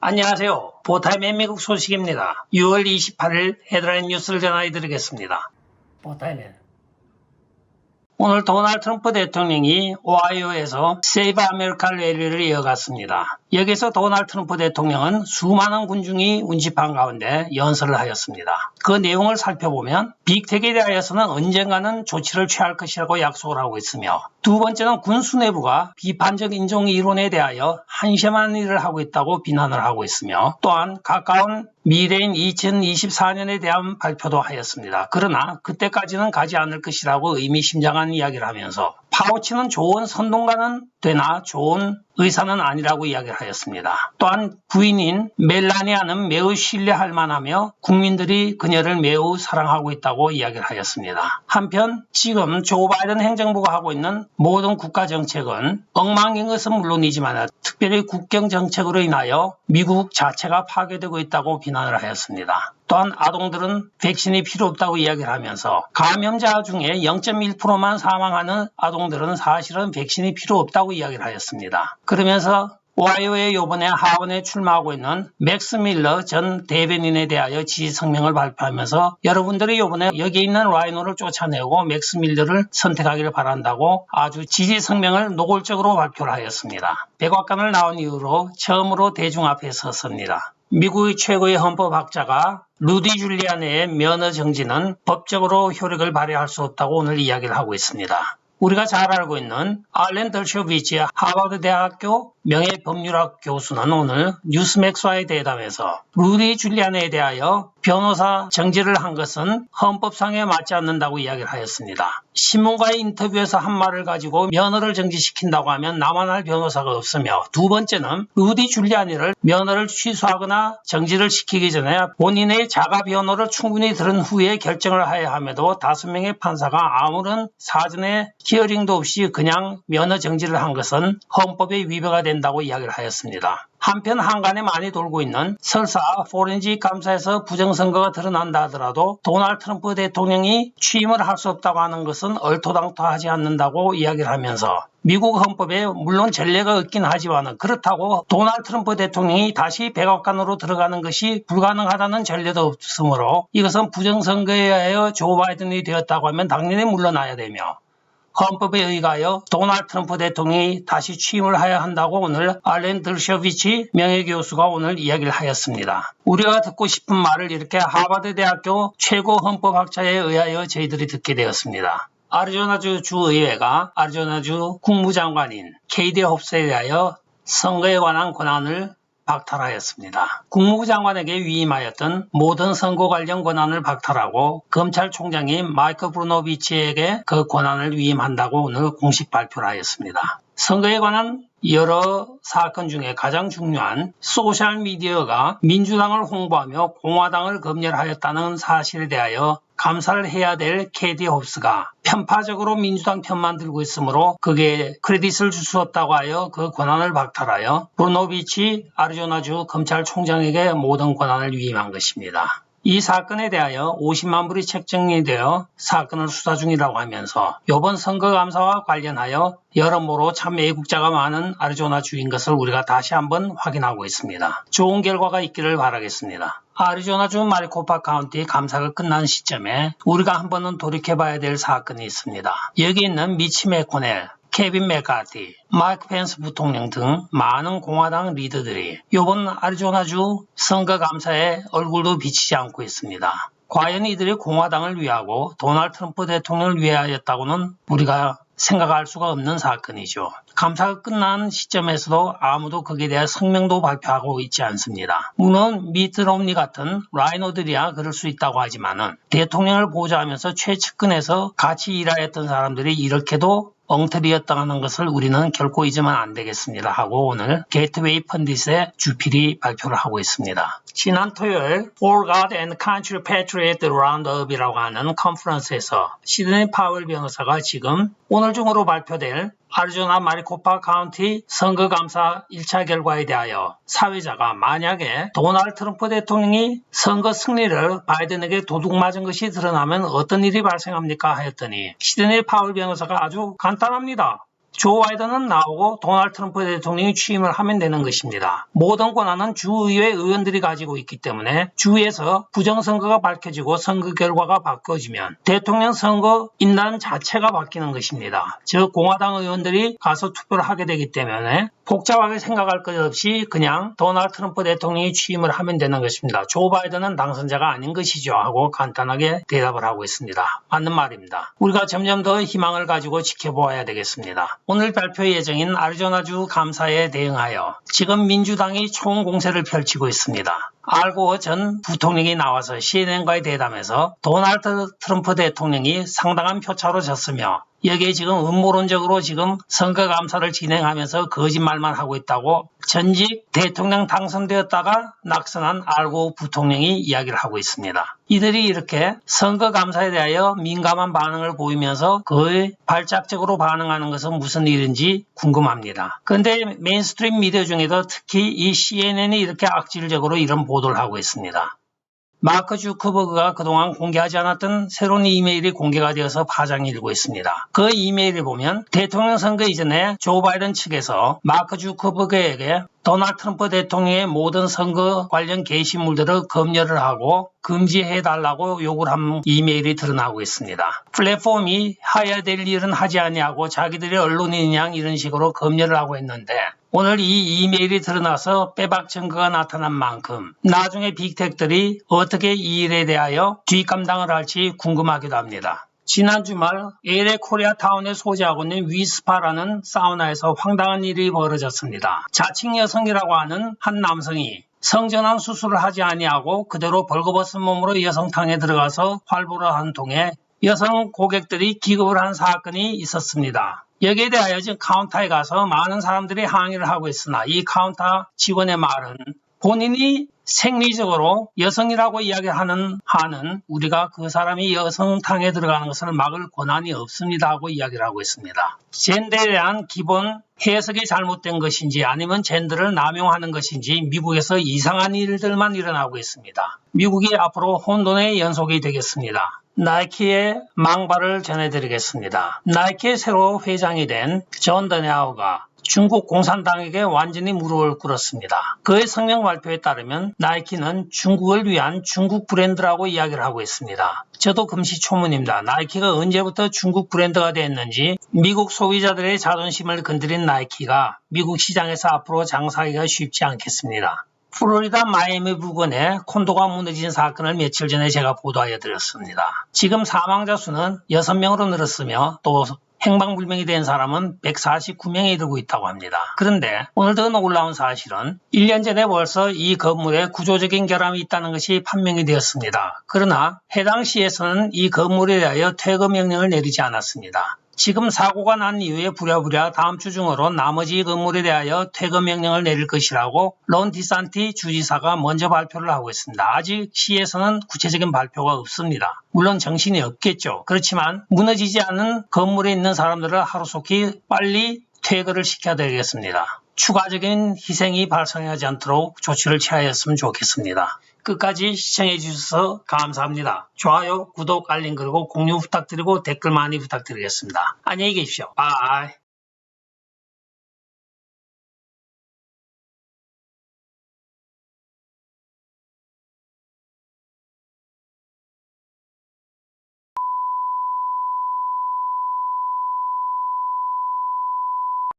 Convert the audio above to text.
안녕하세요. 보타임의 미국 소식입니다. 6월 28일 헤드라인 뉴스를 전해드리겠습니다. 보타임의 오늘 도널드 트럼프 대통령이 오하이오에서 세이브 아메리카 랠리를 이어갔습니다. 여기서 도널드 트럼프 대통령은 수많은 군중이 운집한 가운데 연설을 하였습니다. 그 내용을 살펴보면 빅텍에 대하여서는 언젠가는 조치를 취할 것이라고 약속을 하고 있으며, 두 번째는 군수 내부가 비판적 인종 이론에 대하여 한심한 일을 하고 있다고 비난을 하고 있으며, 또한 가까운 미래인 2024년에 대한 발표도 하였습니다. 그러나 그때까지는 가지 않을 것이라고 의미심장한 이야기를 하면서 파우치는 좋은 선동가는 되나 좋은 의사는 아니라고 이야기를 하였습니다. 또한 부인인 멜라니아는 매우 신뢰할 만하며 국민들이 그녀를 매우 사랑하고 있다고 이야기를 하였습니다. 한편 지금 조 바이든 행정부가 하고 있는 모든 국가 정책은 엉망인 것은 물론이지만 특별히 국경 정책으로 인하여 미국 자체가 파괴되고 있다고 비난을 하였습니다. 또한 아동들은 백신이 필요 없다고 이야기를 하면서 감염자 중에 0.1%만 사망하는 아동들은 사실은 백신이 필요 없다고 이야기를 하였습니다. 그러면서 오하이오에 이번에 하원에 출마하고 있는 맥스 밀러 전 대변인에 대하여 지지 성명을 발표하면서 여러분들이 이번에 여기 있는 라이노를 쫓아내고 맥스 밀러를 선택하기를 바란다고 아주 지지 성명을 노골적으로 발표를 하였습니다. 백악관을 나온 이후로 처음으로 대중 앞에 섰습니다. 미국의 최고의 헌법학자가 루디 줄리아니의 면허 정지는 법적으로 효력을 발휘할 수 없다고 오늘 이야기를 하고 있습니다. 우리가 잘 알고 있는 알렌 덜쇼비치 하버드 대학교 명예법률학 교수는 오늘 뉴스맥스와의 대담에서 루디 줄리아니에 대하여 변호사 정지를 한 것은 헌법상에 맞지 않는다고 이야기를 하였습니다. 신문과의 인터뷰에서 한 말을 가지고 면허를 정지시킨다고 하면 나만 할 변호사가 없으며, 두 번째는 루디 줄리아니를 면허를 취소하거나 정지를 시키기 전에 본인의 자가 변호를 충분히 들은 후에 결정을 해야 함에도 5명의 판사가 아무런 사전에 히어링도 없이 그냥 면허 정지를 한 것은 헌법에 위배가 된다고 이야기를 하였습니다. 한편 한간에 많이 돌고 있는 설사 포렌식 감사에서 부정선거가 드러난다 하더라도 도널드 트럼프 대통령이 취임을 할 수 없다고 하는 것은 얼토당토하지 않는다고 이야기를 하면서 미국 헌법에 물론 전례가 없긴 하지만 그렇다고 도널드 트럼프 대통령이 다시 백악관으로 들어가는 것이 불가능하다는 전례도 없으므로 이것은 부정선거에 의하여 조 바이든이 되었다고 하면 당연히 물러나야 되며, 헌법에 의하여 도널드 트럼프 대통령이 다시 취임을 해야 한다고 오늘 알렌 덜쇼비치 명예교수가 오늘 이야기를 하였습니다. 우리가 듣고 싶은 말을 이렇게 하버드 대학교 최고 헌법학자에 의하여 저희들이 듣게 되었습니다. 아리조나주 주의회가 아리조나주 국무장관인 케이디 홉스에 대하여 선거에 관한 권한을 박탈하였습니다. 국무부 장관에게 위임하였던 모든 선거 관련 권한을 박탈하고 검찰총장인 마이크 브루노비치에게 그 권한을 위임한다고 오늘 공식 발표를 하였습니다. 선거에 관한 여러 사건 중에 가장 중요한 소셜미디어가 민주당을 홍보하며 공화당을 검열하였다는 사실에 대하여 감사를 해야 될 케이디 홉스가 편파적으로 민주당 편만 들고 있으므로 그게 크레딧을 줄 수 없다고 하여 그 권한을 박탈하여 브루노비치 아리조나주 검찰총장에게 모든 권한을 위임한 것입니다. 이 사건에 대하여 50만 불이 책정이 되어 사건을 수사 중이라고 하면서 이번 선거감사와 관련하여 여러모로 참 애국자가 많은 아리조나주인 것을 우리가 다시 한번 확인하고 있습니다. 좋은 결과가 있기를 바라겠습니다. 아리조나주 마리코파 카운티 감사가 끝난 시점에 우리가 한 번은 돌이켜봐야 될 사건이 있습니다. 여기 있는 미치 맥코넬, 케빈 맥카티, 마이크 펜스 부통령 등 많은 공화당 리더들이 이번 아리조나주 선거감사에 얼굴도 비치지 않고 있습니다. 과연 이들이 공화당을 위하고 도널드 트럼프 대통령을 위하였다고는 우리가 생각할 수가 없는 사건이죠. 감사가 끝난 시점에서도 아무도 거기에 대한 성명도 발표하고 있지 않습니다. 물론 미트 롬니 같은 라이노들이야 그럴 수 있다고 하지만은 대통령을 보좌하면서 최측근에서 같이 일하였던 사람들이 이렇게도 엉터리였다는 것을 우리는 결코 잊으면 안 되겠습니다 하고 오늘 게이트웨이 펀딧의 주필이 발표를 하고 있습니다. 지난 토요일 For God and Country Patriot Roundup이라고 하는 컨퍼런스에서 시드니 파웰 변호사가 지금 오늘 중으로 발표될 아리조나 마리코파 카운티 선거감사 1차 결과에 대하여 사회자가 만약에 도널드 트럼프 대통령이 선거 승리를 바이든에게 도둑 맞은 것이 드러나면 어떤 일이 발생합니까 하였더니 시드니 파웰 변호사가 아주 간단합니다. 조 바이든은 나오고 도널드 트럼프 대통령이 취임을 하면 되는 것입니다. 모든 권한은 주의회 의원들이 가지고 있기 때문에 주에서 부정선거가 밝혀지고 선거 결과가 바뀌어지면 대통령 선거 인단 자체가 바뀌는 것입니다. 즉 공화당 의원들이 가서 투표를 하게 되기 때문에 복잡하게 생각할 것 없이 그냥 도널드 트럼프 대통령이 취임을 하면 되는 것입니다. 조 바이든은 당선자가 아닌 것이죠 하고 간단하게 대답을 하고 있습니다. 맞는 말입니다. 우리가 점점 더 희망을 가지고 지켜보아야 되겠습니다. 오늘 발표 예정인 애리조나주 감사에 대응하여 지금 민주당이 총공세를 펼치고 있습니다. 알고 전 부통령이 나와서 CNN과의 대담에서 도널드 트럼프 대통령이 상당한 표차로 졌으며 여기에 지금 음모론적으로 지금 선거감사를 진행하면서 거짓말만 하고 있다고 전직 대통령 당선되었다가 낙선한 알고 부통령이 이야기를 하고 있습니다. 이들이 이렇게 선거감사에 대하여 민감한 반응을 보이면서 거의 발작적으로 반응하는 것은 무슨 일인지 궁금합니다. 그런데 메인스트림 미디어 중에도 특히 이 CNN이 이렇게 악질적으로 이런 보도를 하고 있습니다. 마크 주커버그가 그동안 공개하지 않았던 새로운 이메일이 공개가 되어서 파장이 일고 있습니다. 그 이메일을 보면 대통령 선거 이전에 조 바이든 측에서 마크 주커버그에게 도널드 트럼프 대통령의 모든 선거 관련 게시물들을 검열을 하고 금지해달라고 요구를 한 이메일이 드러나고 있습니다. 플랫폼이 해야 될 일은 하지 아니하고 자기들이 언론인이냐 이런 식으로 검열을 하고 있는데 오늘 이 이메일이 드러나서 빼박 증거가 나타난 만큼 나중에 빅텍들이 어떻게 이 일에 대하여 뒷감당을 할지 궁금하기도 합니다. 지난 주말 LA 코리아타운에 소재하고 있는 위스파라는 사우나에서 황당한 일이 벌어졌습니다. 자칭 여성이라고 하는 한 남성이 성전환 수술을 하지 아니하고 그대로 벌거벗은 몸으로 여성탕에 들어가서 활보를 한 통에 여성 고객들이 기겁을 한 사건이 있었습니다. 여기에 대하여 지금 카운터에 가서 많은 사람들이 항의를 하고 있으나 이 카운터 직원의 말은 본인이 생리적으로 여성이라고 이야기하는 한은 우리가 그 사람이 여성탕에 들어가는 것을 막을 권한이 없습니다 하고 이야기를 하고 있습니다. 젠더에 대한 기본 해석이 잘못된 것인지 아니면 젠더를 남용하는 것인지 미국에서 이상한 일들만 일어나고 있습니다. 미국이 앞으로 혼돈의 연속이 되겠습니다. 나이키의 망발을 전해드리겠습니다. 나이키의 새로 회장이 된 존 더냐우가 중국 공산당에게 완전히 무릎을 꿇었습니다. 그의 성명 발표에 따르면 나이키는 중국을 위한 중국 브랜드라고 이야기를 하고 있습니다. 저도 금시초문입니다. 나이키가 언제부터 중국 브랜드가 됐는지 미국 소비자들의 자존심을 건드린 나이키가 미국 시장에서 앞으로 장사하기가 쉽지 않겠습니다. 플로리다 마이애미 부근에 콘도가 무너진 사건을 며칠 전에 제가 보도하여 드렸습니다. 지금 사망자 수는 6명으로 늘었으며 또 행방불명이 된 사람은 149명에 이르고 있다고 합니다. 그런데 오늘 더 놀라운 사실은 1년 전에 벌써 이 건물에 구조적인 결함이 있다는 것이 판명이 되었습니다. 그러나 해당 시에서는 이 건물에 대하여 퇴거 명령을 내리지 않았습니다. 지금 사고가 난 이후에 부랴부랴 다음 주 중으로 나머지 건물에 대하여 퇴거 명령을 내릴 것이라고 론 디산티 주지사가 먼저 발표를 하고 있습니다. 아직 시에서는 구체적인 발표가 없습니다. 물론 정신이 없겠죠. 그렇지만 무너지지 않은 건물에 있는 사람들을 하루속히 빨리 퇴거를 시켜야 되겠습니다. 추가적인 희생이 발생하지 않도록 조치를 취하였으면 좋겠습니다. 끝까지 시청해 주셔서 감사합니다. 좋아요, 구독, 알림 그리고 공유 부탁드리고 댓글 많이 부탁드리겠습니다. 안녕히 계십시오. 바이.